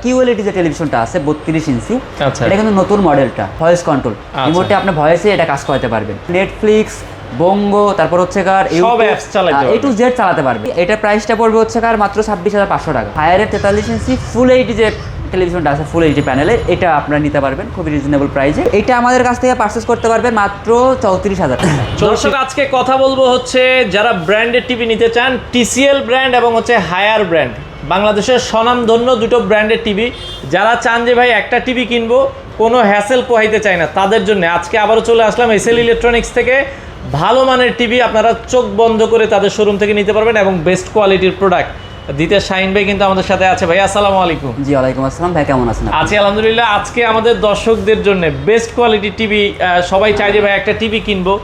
QLED যে টেলিভিশনটা আছে 32 ইঞ্চি, আচ্ছা। এটা কিন্তু নতুন মডেলটা, ভয়েস কন্ট্রোল রিমোটে আপনি ভয়েসে এটা কাজ করতে পারবেন। নেটফ্লিক্স, বঙ্গো, তারপর হচ্ছে কার সব অ্যাপস চালাতে পারবে, A to Z চালাতে পারবে। এটা প্রাইসটা পড়বে হচ্ছে কার মাত্র 26,500 টাকা। হায়ারের 43 ইঞ্চি ফুল এইচডি যে টেলিভিশনটা আছে ফুল এইচডি প্যানেলের, এটা আপনারা নিতে পারবেন খুবই রিজনেবল প্রাইসে। এটা আমাদের কাছ থেকে পারচেজ করতে পারবেন মাত্র 34,000 টাকা। দর্শক আজকে কথা বলবো হচ্ছে যারা ব্র্যান্ডের টিভি নিতে চান, টিসিএল ব্র্যান্ড এবং হচ্ছে হায়ার ব্র্যান্ড, বাংলাদেশের স্বনামধন্য দুটো ব্র্যান্ডের টিভি। যারা চান যে ভাই একটা টিভি কিনবো, কোনো হ্যাসেল পোহাইতে চায় না, তাদের জন্য আজকে আবারও চলে আসলাম এসএল ইলেকট্রনিক্স থেকে। ভালো মানের টিভি আপনারা চোখ বন্ধ করে তাদের শোরুম থেকে নিতে পারবেন এবং বেস্ট কোয়ালিটির প্রোডাক্ট দিতে শাহিন ভাই কিন্তু আমাদের সাথে আছে। ভাই আসসালামু আলাইকুম। জি ওয়ালাইকুম আসসালাম ভাই, কেমন আছেন? আছি আলহামদুলিল্লাহ। আজকে আমাদের দর্শকদের জন্য বেস্ট কোয়ালিটির টিভি, সবাই চায় যে ভাই একটা টিভি কিনবো,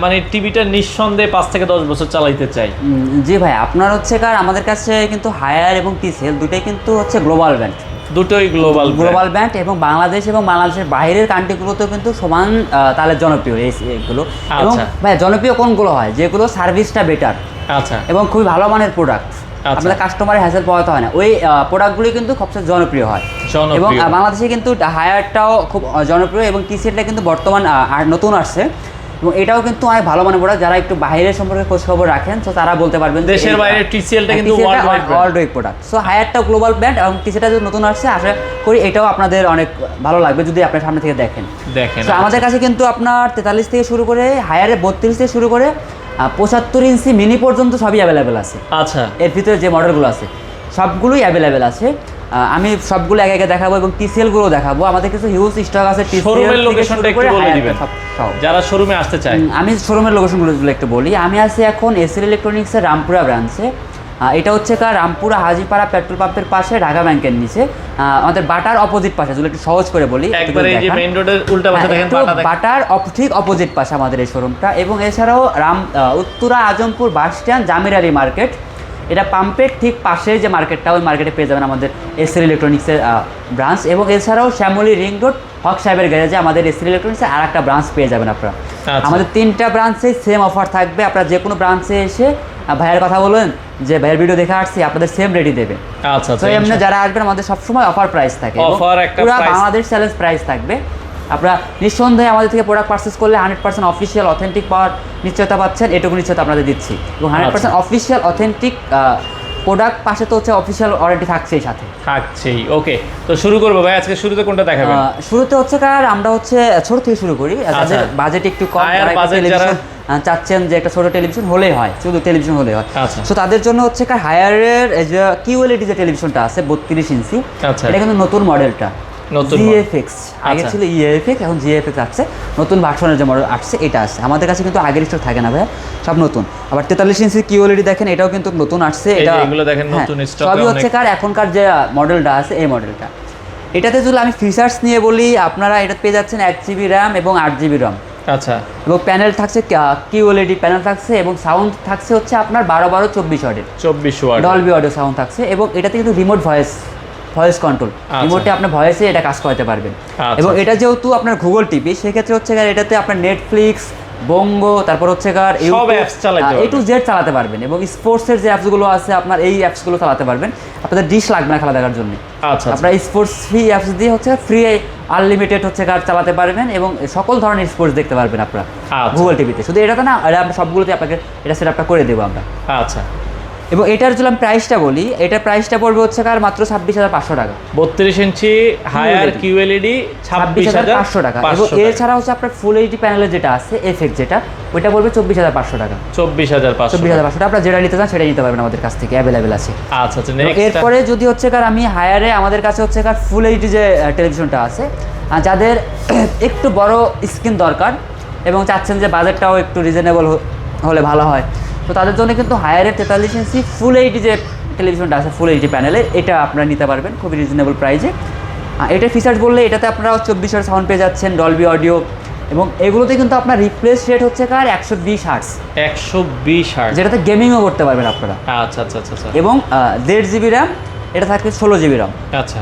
মানে টিভিটা নিঃসন্দেহে 5 থেকে 10 বছর চালাইতে চাই। জি ভাই, আপনার হচ্ছে কার আমাদের কাছে কিন্তু হায়ার এবং টিসিএল দুটোই কিন্তু হচ্ছে গ্লোবাল ব্র্যান্ড, দুটোই গ্লোবাল ব্র্যান্ড এবং বাংলাদেশ এবং বাংলাদেশের বাইরের কান্ট্রিগুলোতেও কিন্তু সমান তাহলে জনপ্রিয় এইগুলো। এবং ভাই জনপ্রিয় কোনগুলো হয়? যেগুলো সার্ভিসটা বেটার, আচ্ছা, এবং খুবই ভালো মানের প্রোডাক্ট, আপনাদের কাস্টমারের হ্যাসেল পাওয়াতে হয় না, ওই প্রোডাক্টগুলি কিন্তু সবচেয়ে জনপ্রিয় হয়। এবং বাংলাদেশে কিন্তু হায়ারটাও খুব জনপ্রিয় এবং টিসিএলটা কিন্তু বর্তমান নতুন আসছে, এবং এটাও কিন্তু অনেক ভালো মানের প্রোডাক্ট। যারা একটু বাইরের সম্পর্কে খোঁজ খবর রাখেন তো তারা বলতে পারবেন দেশের বাইরে টিসিএলটা কিন্তু ওয়ার্ল্ড ওয়াইড প্রোডাক্ট। সো হায়ারটাও গ্লোবাল ব্র্যান্ড এবং টিসিএলটা যদি নতুন আসছে, আশা করি এটাও আপনাদের অনেক ভালো লাগবে যদি আপনার সামনে থেকে দেখেন। তো আমাদের কাছে কিন্তু আপনার 43 থেকে শুরু করে হায়ারে 32 থেকে শুরু করে 75 ইঞ্চি মিনি পর্যন্ত সবই অ্যাভেলেবেল আছে। আচ্ছা, এর ভিতরে যে মডেলগুলো আছে সবগুলোই অ্যাভেলেবেল আছে। আমি সবগুলো একে একে দেখাবো এবং টিসিএল গুলো দেখাবো। আমাদের কিছু হিউজ স্টক আছে শোরুমের লোকেশনটা একটু বলে দিবেন যারা শোরুমে আসতে চায়। আমি শোরুমের লোকেশনগুলো একটু বলি। আমি আছি এখন এসএল ইলেকট্রনিক্সের রামপুরা ব্রাঞ্চে। এটা হচ্ছে কার রামপুরা হাজিপাড়া পেট্রোল পাম্পের পাশে, ঢাকা ব্যাংকের নিচে, আমাদের বাটার অপোজিট পাশে। যদি একটু সহজ করে বলি, একবারে এই যে মেইন রোডের উল্টা পাশে দেখেন বাটার ঠিক অপোজিট পাশে আমাদের এই শোরুমটা। এবং এছাড়াও উত্তরা আজমপুর বাস স্ট্যান্ড, জামিরারি মার্কেট, এটা পাম্পের ঠিক পাশে যে মার্কেটটা, ওই মার্কেটে পেয়ে যাবেন আমাদের এসএল ইলেকট্রনিক্সের ব্রাঞ্চ। এবং এছাড়াও শ্যামলী রিং রোড হক সাহেবের গ্যারেজে আমাদের এসএল ইলেকট্রনিক্সের আর একটা ব্রাঞ্চ পেয়ে যাবেন আপনারা। আমাদের 3টা ব্রাঞ্চে সেম অফার থাকবে। আপনারা যে কোনো ব্রাঞ্চে এসে ভাইয়ের কথা বলবেন যে ভাইয়ের ভিডিও দেখে আসছি, আপনাদের সেম রেডি দেবে। আচ্ছা, তো এমনি যারা আসবেন আমাদের সবসময় অফার প্রাইস থাকে, পুরো বাংলাদেশ চ্যালেঞ্জ প্রাইস থাকবে। আপনারা নিঃসন্দেহে আমাদের থেকে প্রোডাক্ট পারচেস করলে 100% অফিসিয়াল অথেন্টিক পাওয়ার নিশ্চয়তা পাচ্ছেন, এটুকু নিশ্চয়তা আপনাদের দিচ্ছি। এবং 100% অফিসিয়াল অথেন্টিক প্রোডাক্ট পাশে তো হচ্ছে অফিসিয়াল ওয়ারেন্টি থাকছেই সাথে থাকছেই। ওকে, তো শুরু করবো ভাই। আজকে শুরুতে কোনটা দেখাবেন? শুরুতে হচ্ছে কার আমরা হচ্ছে ছোট থেকে শুরু করি। যাদের বাজেট একটু কম, চাচ্ছেন যে একটা ছোট টেলিভিশন হলেই হয়, শুধু টেলিভিশন হলেই হয়, সো তাদের জন্য হচ্ছে কার হায়ারের যে কিউএলইডি যে টেলিভিশনটা আছে 32 ইঞ্চি, এটা কিন্তু নতুন মডেলটা, জিএফএক্স। আগে ছিল ইএফএক্স, এখন জিএফএক্স আসছে, নতুন ভার্সনের যে মডেল আসছে এটা আসছে। আমাদের কাছে কিন্তু আগের স্টক থাকে না ভাই, সব নতুন। আবার 43 ইঞ্চি কিউএলইডি দেখেন, এটাও কিন্তু নতুন আসছে। এটা এগুলো দেখেন নতুন স্টক, সবই হচ্ছে কার এখনকার যে মডেলটা আছে এই মডেলটা। এটাতে যদি আমি ফিচার্স নিয়ে বলি, আপনারা এটা পেয়ে যাচ্ছেন 1 GB র্যাম এবং 8 GB রম। আচ্ছা, এবং প্যানেল থাকছে কিউএলইডি প্যানেল থাকছে, এবং সাউন্ড থাকছে হচ্ছে আপনার 12-24 ওয়াটের 24 ওয়াট ডলবি অডিও সাউন্ড থাকছে। এবং এটাতে কিন্তু রিমোট ভয়েস কন্ট্রোল, রিমোটে আপনি ভয়েসে এটা কাজ করতে পারবেন। এবং এটা যেহেতু আপনার গুগল টিভি, সেক্ষেত্রে হচ্ছে এটাতে আপনার নেটফ্লিক্স, বঙ্গো, তারপর হচ্ছে কার A to Z চালাতে পারবেন। এবং স্পোর্টসের যে অ্যাপসগুলো আছে আপনার এই অ্যাপসগুলো চালাতে পারবেন। আপনাদের ডিশ লাগবে না খেলা দেখার জন্য। আপনার স্পোর্টস ফ্রি অ্যাপস দিয়ে হচ্ছে ফ্রি আনলিমিটেড হচ্ছে কার চালাতে পারবেন এবং সকল ধরনের স্পোর্টস দেখতে পারবেন আপনারা গুগল টিভিতে। শুধু এটাতে না, আমরা সবগুলোতে আপনাকে এটা সেট আপটা করে দেবো আমরা। আচ্ছা, এবং এটার যদি আমি প্রাইসটা বলি, এটার প্রাইসটা পড়বে হচ্ছে কার মাত্র 26,500 টাকা। 32 ইঞ্চি হায়ার কিউএলইডি 26,500 টাকা। এবং এছাড়া হচ্ছে আপনার ফুল এইচডি প্যানেলের যেটা আছে এফএক্ট, যেটা ওইটা পড়বে 24,500 টাকা। 24,500 টাকা। আপনারা যেটা নিতে চান সেটাই নিতে পারবেন, আমাদের কাছ থেকে অ্যাভেলেবেল আছে। আচ্ছা, এরপরে যদি হচ্ছে কার আমি হায়ারে, আমাদের কাছে হচ্ছে কার ফুল এইচডি যে টেলিভিশনটা আছে, যাদের একটু বড় স্ক্রিন দরকার এবং চাচ্ছেন যে বাজেটটাও একটু রিজনেবল হলে ভালো হয়, তো তাদের জন্য কিন্তু হায়ারের 43 ইঞ্চি ফুল এইচডি যে টেলিভিশনটা আছে ফুল এইচডি প্যানেলের, এটা আপনারা নিতে পারবেন খুবই রিজনেবল প্রাইসে। এটার ফিচার্স বললে, এটাতে আপনারা 24 ওয়াট সাউন্ড পেয়ে যাচ্ছেন, ডলবি অডিও, এবং এগুলোতে কিন্তু আপনার রিপ্লেস রেট হচ্ছে কার 120 হার্টজ, 120 হার্টজ, যেটাতে গেমিংও করতে পারবেন আপনারা। আচ্ছা আচ্ছা আচ্ছা। এবং 1.5 GB র্যাম, এটা থাকবে 16 GB র্যাম। আচ্ছা,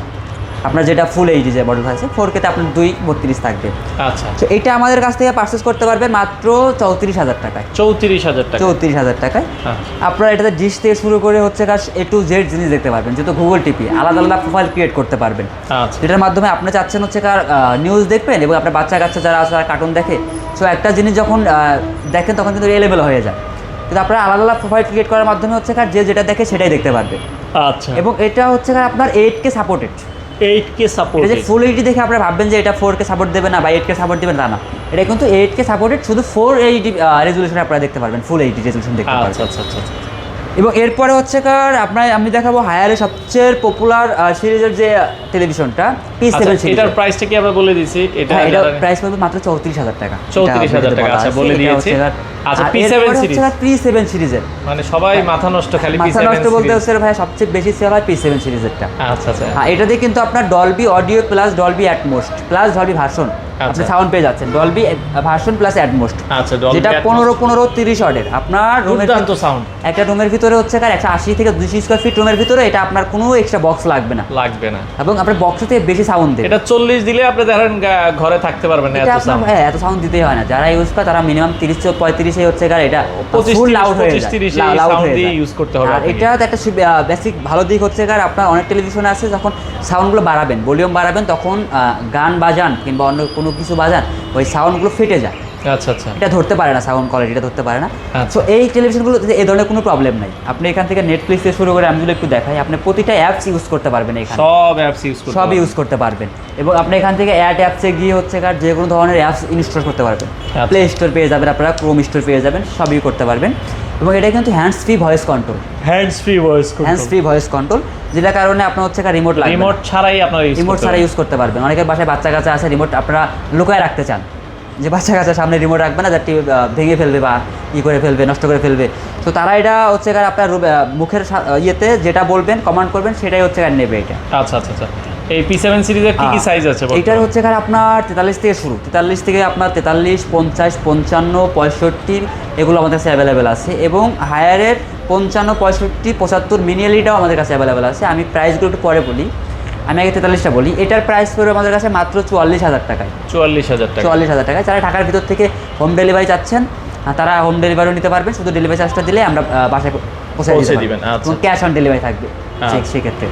আপনার যেটা ফুল এইচডি যে মডেল আছে 4K তে আপনার 232 থাকবে। আচ্ছা, তো এটা আমাদের কাছ থেকে পারচেস করতে পারবেন মাত্র 34,000 টাকায়। 34,000 টাকা। 34,000 টাকায় হ্যাঁ। আপনারা এটাতে ডিশ থেকে শুরু করে হচ্ছে এ টু জেড জিনিস দেখতে পারবেন, যেহেতু গুগল টিপি আলাদা আলাদা প্রোফাইল ক্রিয়েট করতে পারবেন। আচ্ছা, যেটার মাধ্যমে আপনি চাচ্ছেন হচ্ছে নিউজ দেখবেন এবং আপনার বাচ্চা কাচ্চা যারা আছে তারা কার্টুন দেখে, সো একটা জিনিস যখন দেখেন তখন কিন্তু এলেবেল হয়ে যায়। কিন্তু আপনারা আলাদা আলাদা প্রোফাইল ক্রিয়েট করার মাধ্যমে হচ্ছে যে যেটা দেখে সেটাই দেখতে পারবে। আচ্ছা, এবং এটা হচ্ছে আপনার 8K সাপোর্টেড। 8K support. এটা যে ফুল এইচডি দেখে আপনারা ভাববেন যে এটা 4K সাপোর্ট দেবে না বা 8K সাপোর্ট দেবে না, এটা কিন্তু 8K সাপোর্টেড, শুধু 480 রেজুলেশনে আপনারা দেখতে পারবেন, ফুল এইচডি রেজুলেশন দেখতে পারবেন। আচ্ছা আচ্ছা আচ্ছা। এবং এরপরে হচ্ছে আমি দেখাবো হায়ারের সবচেয়ে পপুলার সিরিজের যে টেলিভিশনটা P7 সিরিজ। এটার প্রাইসটা কি আমরা বলে দিয়েছি? এটা প্রাইস পড়বে মাত্র 34,000 টাকা। 34,000 টাকা, আচ্ছা বলে দিয়েছি। আচ্ছা, P7 সিরিজ, P7 সিরিজের মানে সবাই মাথা নষ্ট, খালি P7 মাথা নষ্ট বলতে হচ্ছে ভাই সবচেয়ে বেশি সেল হয় P7 সিরিজেরটা। আচ্ছা আচ্ছা। হ্যাঁ, এটাতে কিন্তু আপনার Dolby audio plus Dolby at most plus Dolby version আপনি সাউন্ড পেয়ে যাচ্ছেন, ডলবি ভার্সন প্লাস অ্যাটমোস্ট। আচ্ছা, ডলবি যেটা 15-15-30 অর্ডের আপনার রুমের সাউন্ড। একটা রুমের ভিতরে হচ্ছে 180 থেকে 200 স্কয়ার ফিট রুমের ভিতরে এটা আপনার কোনো এক্সট্রা বক্স লাগবে না এবং আপনার বক্সের থেকে বেশি সাউন্ড দেবে। এটা 40 দিলে আপনি ধরেন ঘরে থাকতে পারবেন না, এত সাউন্ড। হ্যাঁ, এত সাউন্ড দিতেই হয় না, যারা ইউজ করে তারা মিনিমাম 30-35 এ হচ্ছে এটা 25 লাউড হয়ে যায়, 30 লাউড সাউন্ড হয়ে দিয়ে যায়। ইউজ করতে হবে। আর এটা একটা বেসিক ভালো দিক হচ্ছে আপনার অনেক টেলিভিশনে আছে যখন সাউন্ডগুলো বাড়াবেন, ভলিউম বাড়াবেন, তখন গান বাজান কিংবা অন্য কোনো কিছু বাজান, ওই সাউন্ডগুলো ফেটে যায়। আচ্ছা আচ্ছা। এটা ধরতে পারে না, সাউন্ড কোয়ালিটিটা ধরতে পারে না। আচ্ছা। সো এই টেলিভিশনগুলো এই ধরনের কোনো প্রবলেম নাই। আপনি এখান থেকে নেটফ্লিক্স থেকে শুরু করে আমি যদি একটু দেখাই, আপনি প্রতিটা অ্যাপস ইউজ করতে পারবেন, এখানে সব অ্যাপস ইউজ করতে সব ইউজ করতে পারবেন। এবং আপনি এখান থেকে অ্যাড অ্যাপসে গিয়ে হচ্ছে যে কোনো ধরনের অ্যাপস ইনস্টল করতে পারবেন। প্লে স্টোর পেয়ে যাবেন, আপনারা ক্রোম স্টোর পেয়ে যাবেন, সবই করতে পারবেন। এবং এটা কিন্তু hands free voice control, hands free voice control, যেটার কারণে আপনার হচ্ছে রিমোট লাগবে, রিমোট ছাড়াই আপনারা রিমোট ছাড়াই ইউজ করতে পারবেন। অনেকের বাসায় বাচ্চা কাচ্চা আছে, রিমোট আপনারা লুকায় রাখতে চান, যে বাচ্চা কাচ্চার সামনে রিমোট রাখবে না, যাতে ভেঙে ফেলবে বা করে ফেলবে, নষ্ট করে ফেলবে। তো তারা এটা হচ্ছে আপনার মুখের ইয়েতে যেটা বলবেন, কমান্ড করবেন, সেটাই হচ্ছে নেবে এটা। আচ্ছা আচ্ছা আচ্ছা। এই P7 সিরিজের কি কি সাইজ আছে? এটার হচ্ছে আপনার 43 থেকে শুরু, 43 থেকে আপনার 43, 50, 55, 65 এগুলো আমাদের কাছে অ্যাভেলেবেল আছে। এবং হায়ারের 55, 65, 75 মিনি এলইডিটাও আমাদের কাছে অ্যাভেলেবেল আছে। আমি প্রাইসগুলো একটু পরে বলি, আমি আগে 43টা বলি। এটার প্রাইস পড়বে আমাদের কাছে মাত্র 44,000 টাকায়। 44,000 টাকা। 44,000 টাকায়। যারা ঢাকার ভিতর থেকে হোম ডেলিভারি চাচ্ছেন তারা হোম ডেলিভারিও নিতে পারবেন, শুধু ডেলিভারি চার্জটা দিলে আমরা বাসায় পৌঁছে দিবেন। এবং ক্যাশ অন ডেলিভারি থাকবে সেক্ষেত্রে।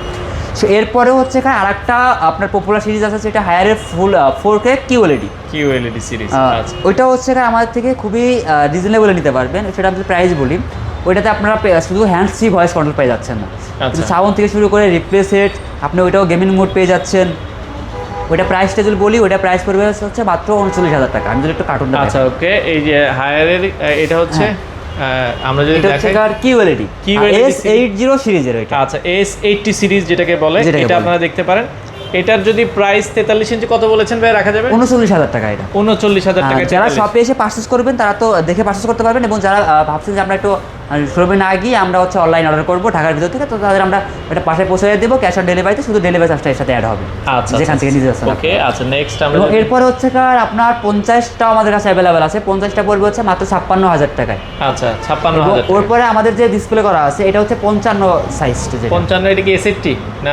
সো এরপরেও হচ্ছে আরেকটা আপনার পপুলার সিরিজ আছে, যেটা হায়ারের ফুল 4K QLED সিরিজ। আচ্ছা, ওইটা হচ্ছে আমাদের থেকে খুবই রিজনেবলে নিতে পারবেন। সেটা আমি প্রাইস বলি, ওইটাতে আপনারা শুধু হ্যান্ডস ফ্রি ভয়েস কন্ট্রোল পেয়ে যাচ্ছেন না, কিন্তু সাউন্ড থেকে শুরু করে রিপ্লে সেট আপনি ওইটাও গেমিং মোড পেয়ে যাচ্ছেন। ওইটা প্রাইসটা যদি বলি, ওইটা প্রাইস পড়বে হচ্ছে মাত্র 39,000 টাকা। আমি যদি একটু কার্টুন দেখাই। আচ্ছা, ওকে। এই যে হায়ারের এটা হচ্ছে আমরা যদি দেখাই QLED S80 সিরিজের এটা। আচ্ছা, S80 সিরিজ যেটাকে বলে, এটা আপনারা দেখতে পারেন। এটার যদি প্রাইস 43 ইঞ্চি কত বলেছেন ভাই রাখা যাবে? 39,000 টাকা। এটা 39,000 টাকা। যারা শপে এসে পারচেজ করবেন তারা তো দেখে পারচেজ করতে পারবেন, এবং যারা ভাবছেন যে আমরা একটু শোরুমে না গিয়ে আমরা হচ্ছে অনলাইন অর্ডার করবো ঢাকার ভিতর থেকে, তো তাদের আমরা এটা পাশে পৌঁছে দেবো ক্যাশ অন ডেলিভারিতে, শুধু ডেলিভারি চার্জটা এর সাথে অ্যাড হবে। আচ্ছা, যেখান থেকে নিজে আসছেন। ওকে। আচ্ছা, নেক্সট আমরা এরপরে হচ্ছে আপনার 50টাও আমাদের কাছে অ্যাভেলেবেল আছে। 50টা পড়বে হচ্ছে মাত্র 56,000 টাকায়। আচ্ছা, 56,000। ওর পরে আমাদের যে ডিসপ্লে করা আছে এটা হচ্ছে 55 সাইজটা। 55 এটা কি S80 না?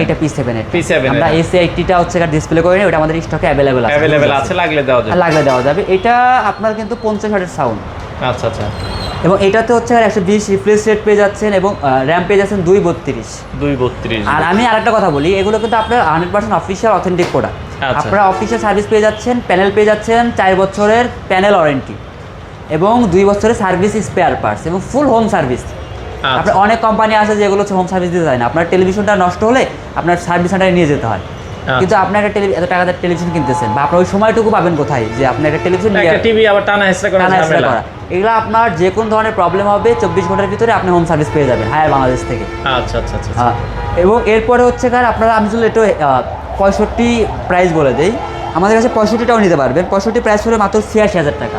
এটা P7 এর। P7 আমরা S80টা হচ্ছে ডিসপ্লে করে নিই, ওটা আমাদের স্টকে অ্যাভেলেবেল আছে, লাগলে দেওয়া যাবে। এটা আপনার কিন্তু 50 ওয়াটের সাউন্ড। আচ্ছা আচ্ছা। এবং এটাতে হচ্ছে 120 রিফ্রেশ রেট পেয়ে যাচ্ছেন, এবং র্যাম পেয়ে যাচ্ছেন 232। আর আমি আরেকটা কথা বলি, এগুলো কিন্তু আপনার 100% অফিসিয়াল অথেন্টিক প্রোডাক্ট। আপনারা অফিসিয়াল সার্ভিস পেয়ে যাচ্ছেন, প্যানেল পেয়ে যাচ্ছেন 4 বছরের প্যানেল ওয়ারেন্টি, এবং 2 বছরের সার্ভিস স্পেয়ার পার্টস, এবং ফুল হোম সার্ভিস। আপনার অনেক কোম্পানি আছে যেগুলো হচ্ছে হোম সার্ভিস দিতে চায় না। আপনার টেলিভিশনটা নষ্ট হলে আপনার সার্ভিস সেন্টারে নিয়ে যেতে হয়, কিন্তু আপনি একটা এত টাকা দিয়ে টেলিভিশন কিনতেছেন, বা আপনার ওই সময়টুকু পাবেন কোথায় যে আপনি একটা টেলিভিশন টিভি আবার টানা হেসরা করা। এগুলো আপনার যে কোনো ধরনের প্রবলেম হবে 24 ঘন্টার ভিতরে আপনি হোম সার্ভিস পেয়ে যাবেন হায়ার বাংলাদেশ থেকে। আচ্ছা আচ্ছা আচ্ছা। এবং এরপরে হচ্ছে আপনারা, আমি যদি একটু 65 প্রাইস বলে দেই, আমাদের কাছে 65টাও নিতে পারবেন। 65 প্রাইস পড়বে মাত্র 86,000 টাকা।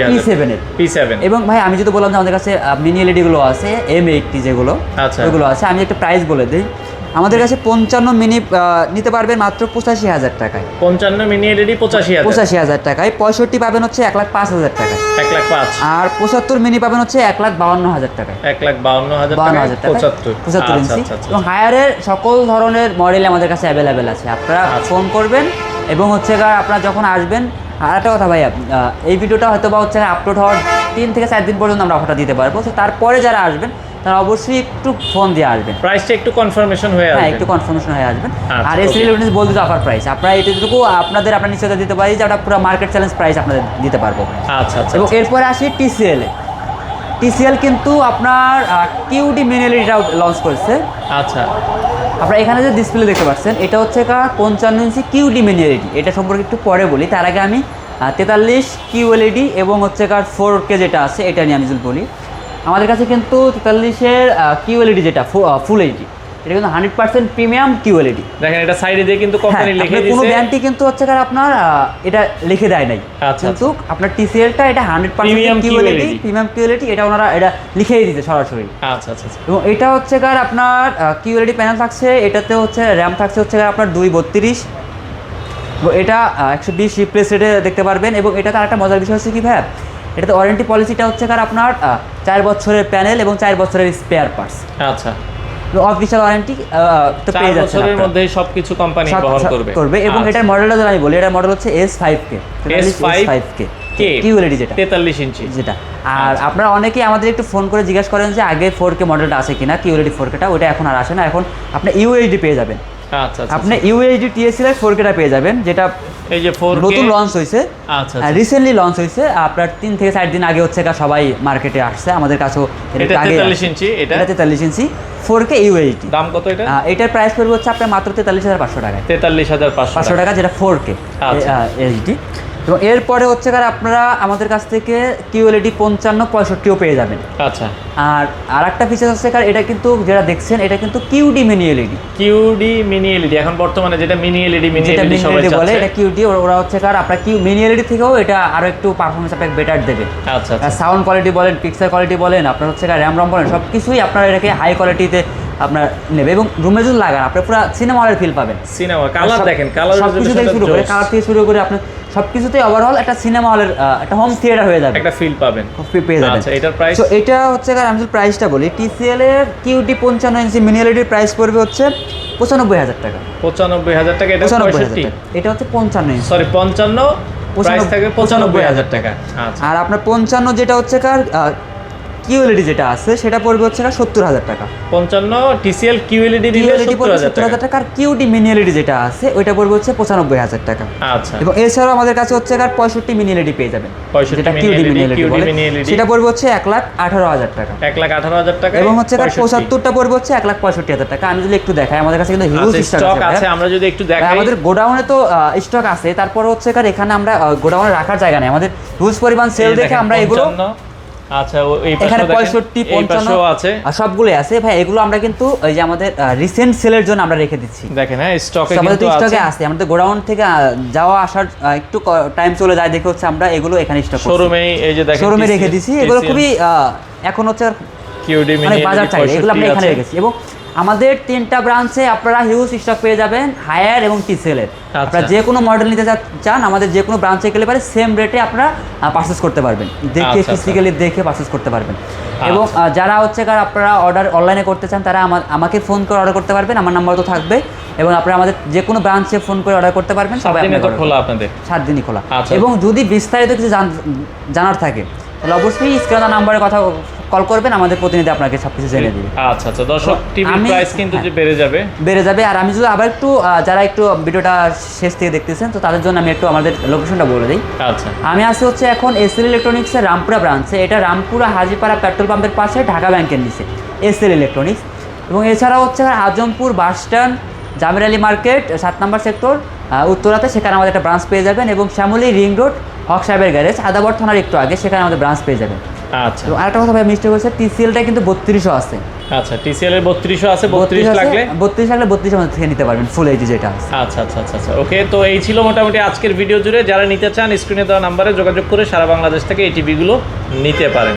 P7 এর। এবং ভাই আমি যদি বললাম যে আমাদের কাছে মিনি এলইডি গুলো আছে M80 যেগুলো, ওইগুলো আছে। আমি একটা প্রাইস বলে দিই, আমাদের কাছে 55 মিনি নিতে পারবেন মাত্র 85,000 টাকায়। 55 মিনি এলইডি 85,000, 85,000 টাকায়। 65 পাবেন হচ্ছে 1,05,000 টাকায়। 1,05,000। আর 75 মিনি পাবেন হচ্ছে 1,52,000 টাকায়। 1,52,000 টাকা। 75 ইঞ্চি। এবং হায়ারের সকল ধরনের মডেল আমাদের কাছে অ্যাভেলেবেল আছে। আপনারা ফোন করবেন এবং হচ্ছে আপনারা যখন আসবেন। আর একটা কথা ভাইয়া, এই ভিডিওটা হয়তো বা হচ্ছে আপলোড হওয়ার 3 থেকে 4 দিন পর্যন্ত আমরা অফারটা দিতে পারবো। তো তারপরে যারা আসবেন তারা অবশ্যই একটু ফোন দিয়ে আসবেন, প্রাইসটা একটু কনফার্মেশন হয়ে আসবে। হ্যাঁ, একটু কনফার্মেশন হয়ে আসবেন। আচ্ছা, আর এসএল ইলেকট্রনিক্স বলতে তো অফার প্রাইস, আপনারা এটুকু আপনার নিশ্চয়তা দিতে পারি যে আমরা পুরো মার্কেট চ্যালেঞ্জ প্রাইস আপনাদের দিতে পারবো। আচ্ছা আচ্ছা। এবং এরপরে আসি টিসিএল এ। টিসিএল কিন্তু আপনার কিউডি মিনি এলইডিটা লঞ্চ করেছে। আচ্ছা, আপনারা এখানে যে ডিসপ্লে দেখতে পাচ্ছেন এটা হচ্ছে 55 ইঞ্চি কিউডি মিনি এলইডি। এটা সম্পর্কে একটু পরে বলি, তার আগে আমি 43 কিউএলইডি এবং হচ্ছে 4K যেটা আছে এটা নিয়ে আমি যদি বলি। আমাদের কাছে কিন্তু 43-এর কিউএলইডি যেটা ফুল এইচডি, এটা কিন্তু 100% প্রিমিয়াম কিউএলইডি। দেখেন এটা সাইডে দিয়ে কিন্তু কোম্পানি লিখে দিয়েছে। কোনো ব্র্যান্ডটি কিন্তু হচ্ছে আপনার এটা লিখে দেয় নাই, কিন্তু আপনার টিসিএলটা এটা 100% কিউএলইডি, প্রিমিয়াম কিউএলইডি, এটা ওনারা এটা লিখেই দিয়েছে সরাসরি। আচ্ছা আচ্ছা। এবং এটা হচ্ছে আপনার কিউএলইডি প্যানেল থাকছে, এটাতে হচ্ছে র্যাম থাকছে হচ্ছে আপনার 232। এটা 120 রিপ্লেস রেটে দেখতে পারবেন। এবং এটাতে আরেকটা মজার বিষয় হচ্ছে কি ভাই, এটাতে ওয়ারেন্টি পলিসিটা হচ্ছে আপনার 4 বছরের প্যানেল এবং 4 বছরের স্পেয়ার পার্টস। আচ্ছা, অফিশিয়াল ওয়ারেন্টি তো পেয়ে যাচ্ছেন, 4 বছরের মধ্যেই সবকিছু কোম্পানি বহন করবে। এবং এটার মডেলটা যদি আমি বলি, এটার মডেল হচ্ছে S5K কিউএলইডি যেটা 43 ইঞ্চি যেটা। আর আপনারা অনেকেই আমাদের একটু ফোন করে জিজ্ঞাসা করেন যে আগে 4K মডেলটা আছে কিনা, কিউএলইডি 4Kটা, ওটা এখন আর আসে না। এখন আপনি ইউএইচডি পেয়ে যাবেন। আচ্ছা, আপনি ইউএইচডি টিএসএল এর 4Kটা পেয়ে যাবেন, যেটা এই যে 4K নতুন লঞ্চ হয়েছে। আচ্ছা, রিসেন্টলি লঞ্চ হয়েছে আপনার 3 থেকে 4 দিন আগে হচ্ছে সবাই মার্কেটে আসছে, আমাদের কাছেও এটা 43 ইঞ্চি। এটা 43 ইঞ্চি 4K ইউএইচডি। দাম কত এটা? এটার প্রাইস পড়বে হচ্ছে আপনার মাত্র 43,500 টাকায়। 43,500 টাকা, যেটা 4K এইচডি। এবং এরপরে হচ্ছে আপনারা আমাদের কাছ থেকে কিউএলইডি 55, 65ও পেয়ে যাবেন। আচ্ছা। আর একটা ফিচার হচ্ছে এটা কিন্তু যেটা দেখছেন এটা কিন্তু QD mini LED. QD mini LED এখন বর্তমানে যেটা মিনি এলইডি সবাই বলে, এটা কিউডি। ওরা হচ্ছে আপনার মিনি এলইডি থেকেও এটা আরো একটু পারফরম্যান্স আপনাকে বেটার দেবে। আচ্ছা, সাউন্ড কোয়ালিটি বলেন, পিকচার কোয়ালিটি বলেন, আপনার হচ্ছে র্যাম রম বলেন, সব কিছুই আপনার এটাকে হাই কোয়ালিটিতে আপনার নেবে। এবং রুমে যদি লাগান আপনি পুরো সিনেমা হলের ফিল পাবেন। সিনেমা কালার দেখেন, কালার থেকে শুরু করে আপনি সবকিছুতেই ওভারঅল একটা সিনেমা হলের একটা হোম থিয়েটার হয়ে যাবে, একটা ফিল পাবেন, পেয়ে যাবেন। আচ্ছা, এটার প্রাইস? তো এটা হচ্ছে আমি যদি প্রাইসটা বলি, টিসিএল এর কিউডি 55 ইঞ্চি মিনি এলইডির প্রাইস পড়বে হচ্ছে 95,000 টাকা। 95,000 টাকা। এটা 65, এটা হচ্ছে 55 ইঞ্চি, সরি 55, প্রাইস থাকবে 95,000 টাকা। আচ্ছা। আর আপনার 55 যেটা হচ্ছে কিউএলইডি যেটা আছে সেটা পড়বে হচ্ছে 70,000 টাকা। 55 টিসিএল কিউএলইডি দিলে 70,000 টাকা। আর কিউডি মিনি এলইডি যেটা আছে ওইটা পড়বে হচ্ছে 95,000 টাকা। আচ্ছা। এবং এছাড়াও আমাদের কাছে হচ্ছে 65 মিনি এলইডি পেয়ে যাবেন, যেটা কিউডি মিনি এলইডি, সেটা পড়বে হচ্ছে 1,18,000 টাকা। 1,18,000 টাকা। এবং হচ্ছে 75টা পড়বে হচ্ছে 1,65,000 টাকা। আমি যদি একটু দেখাই, আমাদের কাছে কিন্তু হিউজ স্টক আছে। আমরা যদি একটু দেখাই, আমাদের গোডাউনে তো স্টক আছে, তারপর হচ্ছে এখানে আমরা গোডাউনে রাখার জায়গা নেই, আমাদের হিউজ পরিমাণ সেল দেখে আমরা এগুলো। আচ্ছা, এখানে 65, 55 আছে, আর সবগুলো আছে ভাই। এগুলো আমরা কিন্তু ওই যে আমাদের রিসেন্ট সেলের জন্য আমরা রেখে দিচ্ছি। দেখেন, হ্যাঁ, স্টকে কিন্তু আছে। আমাদের গোডাউন থেকে যাওয়া আসার একটু টাইম চলে যায় দেখে হচ্ছে আমরা এগুলো এখানে স্টক করছি, শোরুমে। এই যে দেখেন, শোরুমে রেখে দিছি। এগুলো খুবই এখন হচ্ছে কিউডি মিনি বাজার চাই, এগুলো আমরা এখানে রেখেছি। এবং আমাদের 3টা ব্রাঞ্চে আপনারা হিউজ স্টক পেয়ে যাবেন হায়ার এবং টিসিএল এর। আপনারা যে কোনো মডেল নিতে চান আমাদের যে কোনো ব্রাঞ্চে গেলে পারে সেম রেটে আপনারা পারচেজ করতে পারবেন, দেখে ফিজিক্যালি দেখে পারচেজ করতে পারবেন। এবং যারা হচ্ছে আপনারা অর্ডার অনলাইনে করতে চান তারা আমাকে ফোন করে অর্ডার করতে পারবেন, আমার নাম্বার তো থাকবে। এবং আপনারা আমাদের যে কোনো ব্রাঞ্চে ফোন করে অর্ডার করতে পারবেন, সবাই খোলা, আপনাদের 7 দিনই খোলা। এবং যদি বিস্তারিত কিছু জানার থাকে তাহলে অবশ্যই স্ক্রিনে নাম্বারে কথা কল করবেন, আমাদের প্রতিনিধি আপনাকে সবকিছু জেনে দিবে। আচ্ছা আচ্ছা। দর্শক, টিভির প্রাইস কিন্তু বেড়ে যাবে। আর আমি যদি আবার একটু যারা একটু ভিডিওটা শেষ থেকে দেখতেছেন তো তাদের জন্য আমি একটু আমাদের লোকেশনটা বলে দিই। আচ্ছা। আমি আছি হচ্ছে এখন এসএল ইলেকট্রনিক্সের রামপুরা ব্রাঞ্চে। এটা রামপুরা হাজিপাড়া পেট্রোল পাম্পের পাশে ঢাকা ব্যাংকের নিচে এসএল ইলেকট্রনিক্স। এবং এছাড়াও হচ্ছে Azampur bus stand, Jamir Ali market 7 নম্বর সেক্টর উত্তরাতে, সেখানে আমাদের একটা ব্রাঞ্চ পেয়ে যাবেন। এবং শ্যামলী রিং রোড হক সাহেবের গ্যারেজ আদাবর থানার একটু আগে, সেখানে আমাদের ব্রাঞ্চ পেয়ে যাবেন। আচ্ছা। এবং আরেকটা কথা ভাই মিস্টেক হয়েছে, টিসিএলটা কিন্তু 3200 আছে। আচ্ছা, টিসিএল এর 3200 আছে। 32 লাগলে 32 মধ্যে থেকে নিতে পারবেন ফুল এইচডি যেটা আছে। আচ্ছা আচ্ছা আচ্ছা। ওকে, তো এই ছিল মোটামুটি আজকের ভিডিও জুড়ে। যারা নিতে চান স্ক্রিনে দেওয়া নাম্বারে যোগাযোগ করে সারা বাংলাদেশ থেকে এই টিভিগুলো নিতে পারেন।